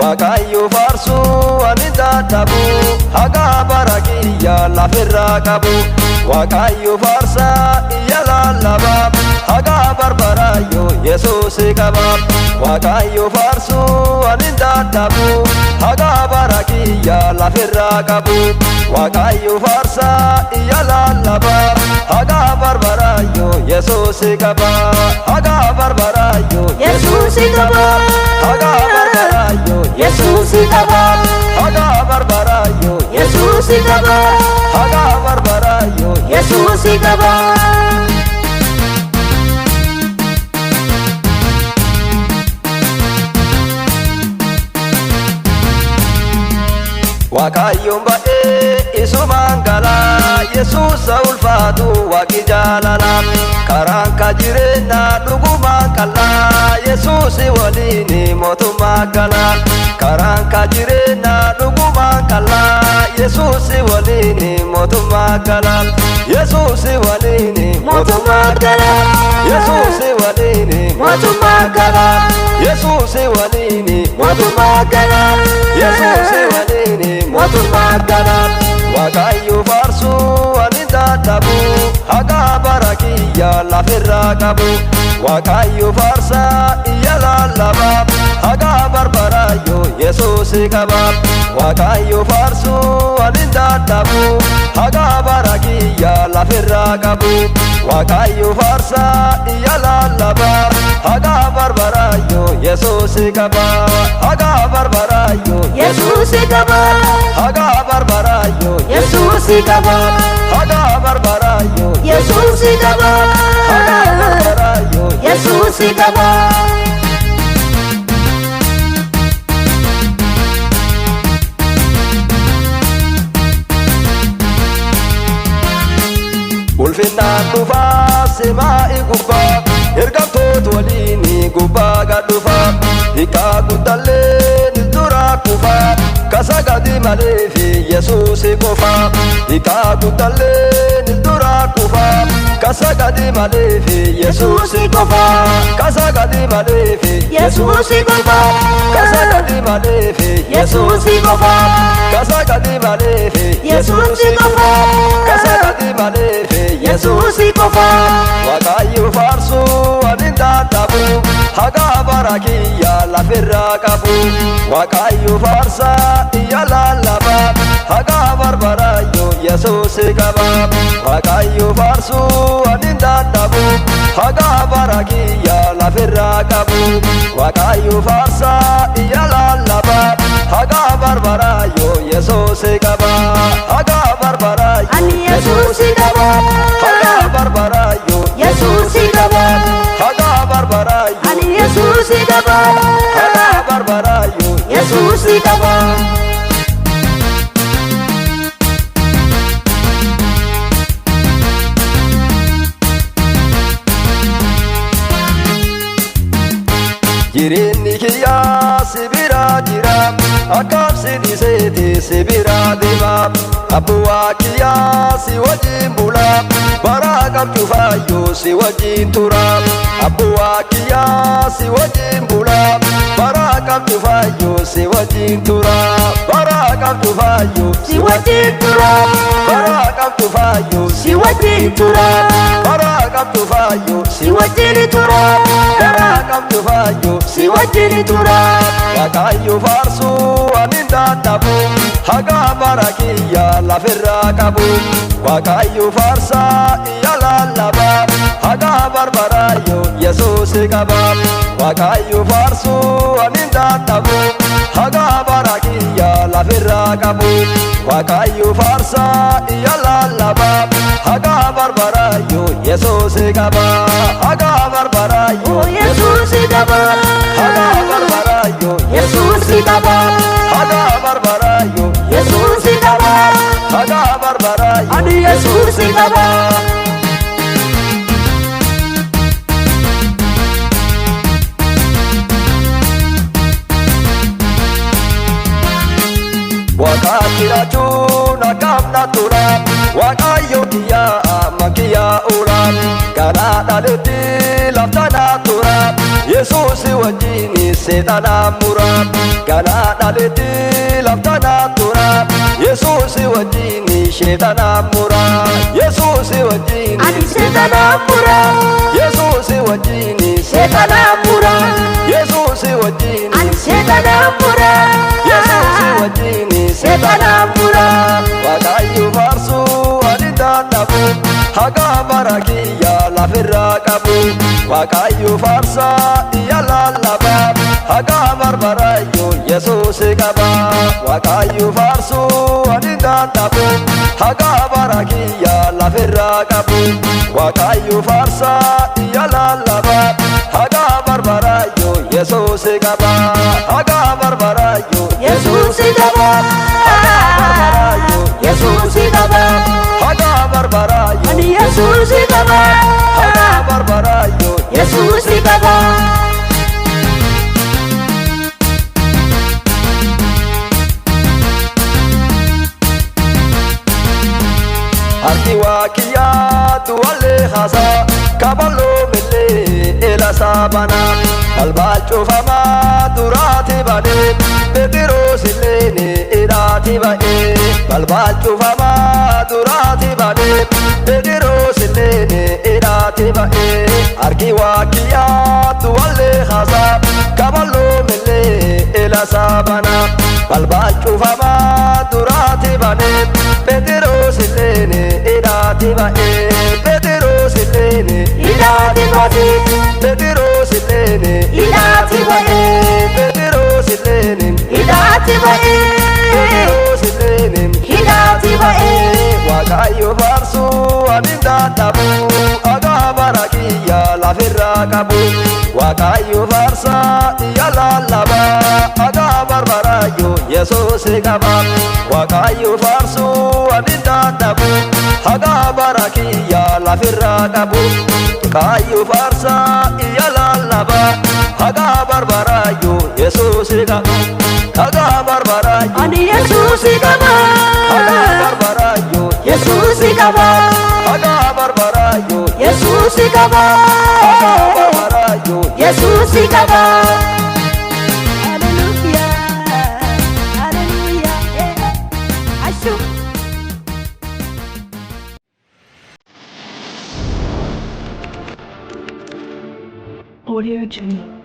Waaqayyo farsu ani dadhabu haga barakiya lafirra qabu Waaqayyo farsa iyya lallaba haga barbarayo Yesuusi qaba Waaqayyo farsu ani dadhabu haga barakiya lafirra qabu Waaqayyo farsa iyya lallaba haga barbarayo Yesuusi qaba haga barbarayo Yesuusi qaba haga barbarayo Yesuusi qaba haga barbarayo Yesuusi qaba haga barbarayo Yesuusi qaba Waaqayyoon ba'ee isumaan galaa Yesuusa ulfaatu waaqi jaalala karaan ka jireenyaa dhugumaan qal'aa Yesuusi waliin mootummaa galaa karaan ka jireenyaa dhugumaan qal'aa Yesuusi waliin mootummaa galaa Yesuusi waliin mootummaa galaa Yesuusi waliin mootummaa galaa Yesuusi waliin mootummaa galaa Yesuusi waliin mootummaa galaa Waaqayyo farsu ani dadhabu haga barakiya lafirra qabu Waaqayyo farsa iyya lallaba haga barbarayo Yesuusi qaba Waaqayyo farsu ani dadhabu haga barakiya lafirra qabu Waaqayyo farsa iyya lallaba haga barbarayo Yesuusi qaba haga barbarayo Yesuusi qaba haga barbarayo Yesuusi qaba haga barbarayo Yesuusi qaba haga barbarayo Yesuusi qaba ulfinnaan dhufaa semaa'i gubbaa ergamtoota waliin gubbaa gad dhufaa hiikaa guddallee duraa kufaa kasa gadi malee fi Yesuusi qofaa hiikaa guddallee duraa kufaa kasa gadi malee fi Yesuusi qofaa kasa gadi malee fi Yesuusi qofaa kasa gadi malee fi Yesuusi qofaa kasa gadi malee fi Yesuusi qofaa kasa gadi malee fi Yesuusi qofaa Waaqayyo farsu ani dadhabu haga barakiya lafirra qabu Waaqayyo farsa iyya lallaba haga barbarayo Yesuusi qaba Waaqayyo farsu ani dadhabu haga barakiya lafirra qabu Waaqayyo farsa iyya lallaba haga barbarayo Yesuusi qaba haga barbarayo ani Yesuusi qaba haga barbarayo Yesuusi qaba haga barbarayo ani Yesuusi qaba haga barbarayo Yesuusi qaba jireenyi kiyyaa sibira jira akkaabsi dhiseeti sibira deema abbuwaa kiyyaa si wajjin bula baraa qabdu faayyoo si wajjin tura abbuwaa kiyyaa si wajjin bula baraa qabdu faayyoo si wajjin tura baraa qabdu faayyoo si wajjin tura baraa qabdu faayyoo si wajjin tura baraa qabdu faayyoo si wajjin tura baraa qabdu faayyoo si wajjin tura Waaqayyo farsu ani dadhabu haga barakiya lafirra qabu Waaqayyo farsa iyya lallaba haga barbarayo Yesuusi qaba Waaqayyo farsu ani dadhabu haga barakiya lafirra qabu Waaqayyo farsa iyya lallaba haga barbarayo Yesuusi qaba haga barbarayo Yesuusi qaba haga barbarayo Yesuusi qaba haga barbarayo Yesuusi qaba haga barbarayo ani Yesuusi qaba Wakakirachuun akkamna tura Waaqayyo kiyyaa amma kiyyaa oolaa Kanaa dhaletti laftana tura Yesuusi wajjin seexana mura gana dhaleti laftana tura Yesuusi wajjini seexana mura Yesuusi wajjini ani seexana mura Yesuusi wajjini seexana mura Yesuusi wajjini ani seexana mura Yesuusi wajjini seexana mura Waaqayyo faarsu ani dadhabu haga barakiyya lafirraa qabu Waaqayyo faarsa iyya lallaba haga barbarayyo Yesuusi qaba Waaqayyo faarsu ani dadhabu haga barakiyya lafirraa qabu Waaqayyo faarsa iyya lallaba haga barbarayyo Yesuusi qaba haga barbarayyo Yesuusi qaba Yesuusi qaba haga barbarayyo ani Yesuusi qaba haga barbarayyo Yesuusi qaba Harki waaqiyaa duwwalee haasaa kabaloo millee eela saabana balbal cufamaa duraati banee Phexros illeen hidhaati ba'ee balbal cufamaa duraati banee Phexros illeen hidhaati ba'ee harki waaqiyaa duwwalee haasaa kabaloo millee eela saabana balbal cufamaa duraati banee Phexros illeen hidhaati ba'ee Phexros illeen hidhaati ba'ee Phexros illeen hidhaati ba'ee Phexros illeen hidhaati ba'ee Phexros illeen hidhaati ba'ee Waaqayyo faarsu ani dadhabu haga barakiyya lafirraa qabu Waaqayyo faarsa iyya lallaba haga barbarayyo Yesuusi qaba Waaqayyo faarsu ani dadhabu haga barakiyya lafirraa qabu Waaqayyo faarsa iyya lallaba haga barbarayyo Yesuusi qaba haga barbarayyo ani Yesuusi qaba haga barbarayyo Yesuusi qaba haga barbarayyo Yesuusi qaba haga barbarayyo Yesuusi qaba Hallelujah Hallelujah Ashu Audio Journey.